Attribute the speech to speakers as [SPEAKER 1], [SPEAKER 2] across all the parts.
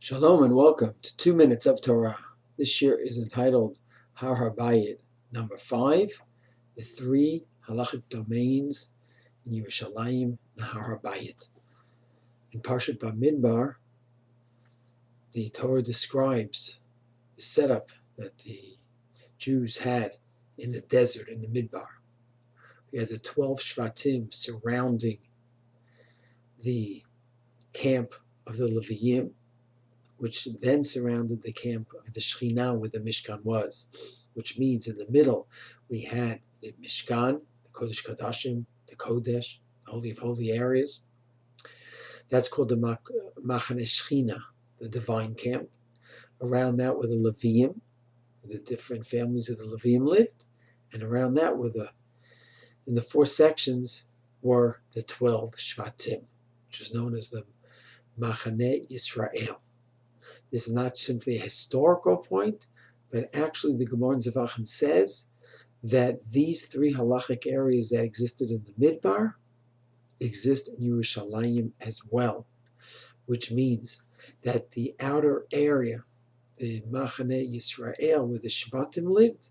[SPEAKER 1] Shalom and welcome to 2 Minutes of Torah. This year is entitled Har Habayit, number 5, the 3 Halachic domains in Yerushalayim and Har Habayit. In Parshat Bamidbar, the Torah describes the setup that the Jews had in the desert, in the Midbar. We had the 12 Shvatim surrounding the camp of the Leviim, which then surrounded the camp of the Shekhinah where the Mishkan was, which means in the middle we had the Mishkan, the Kodesh Kodashim, the Kodesh, the Holy of Holy areas. That's called the Machane Shekhinah, the divine camp. Around that were the Leviim, the different families of the Leviim lived, and around that were in the 4 sections were the 12 Shvatim, which was known as the Machane Yisrael. This is not simply a historical point, but actually the Gemara in Zevachim says that these 3 halachic areas that existed in the Midbar exist in Yerushalayim as well, which means that the outer area, the Machane Yisrael, where the Shvatim lived,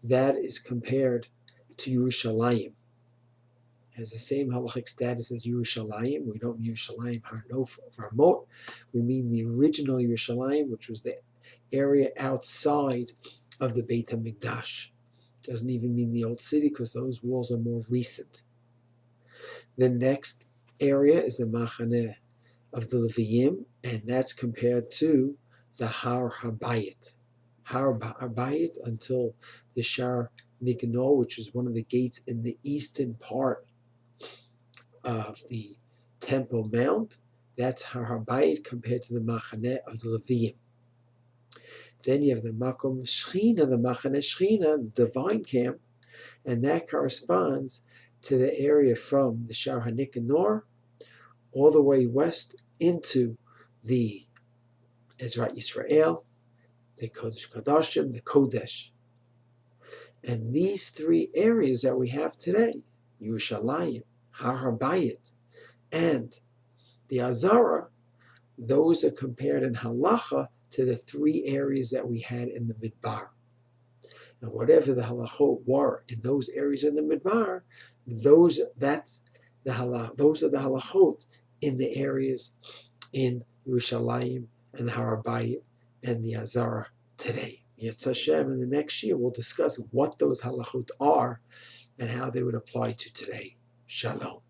[SPEAKER 1] that is compared to Yerushalayim. It has the same halachic status as Yerushalayim. We don't mean Yerushalayim Har Habayit. We mean the original Yerushalayim, which was the area outside of the Beit HaMikdash. Doesn't even mean the old city because those walls are more recent. The next area is the Machane of the Leviim, and that's compared to the Har Habayit. Har Habayit until the Shar Nikanor, which is one of the gates in the eastern part of the Temple Mount. That's Har Habayit compared to the Machane of the Leviim. Then you have the Makom Shechina, the Machane Shechina, the divine camp, and that corresponds to the area from the Shar HaNikanor all the way west into the Ezrat Yisrael, the Kodesh Kodashim, the Kodesh. And these 3 areas that we have today, Yerushalayim, Har Habayit, and the Azara, those are compared in halacha to the 3 areas that we had in the Midbar. And whatever the halachot were in those areas in the Midbar, those are the halachot in the areas in Yerushalayim and the Har Habayit and the Azara today. Yetz Hashem, in the next year we'll discuss what those halachot are and how they would apply to today. Shalom.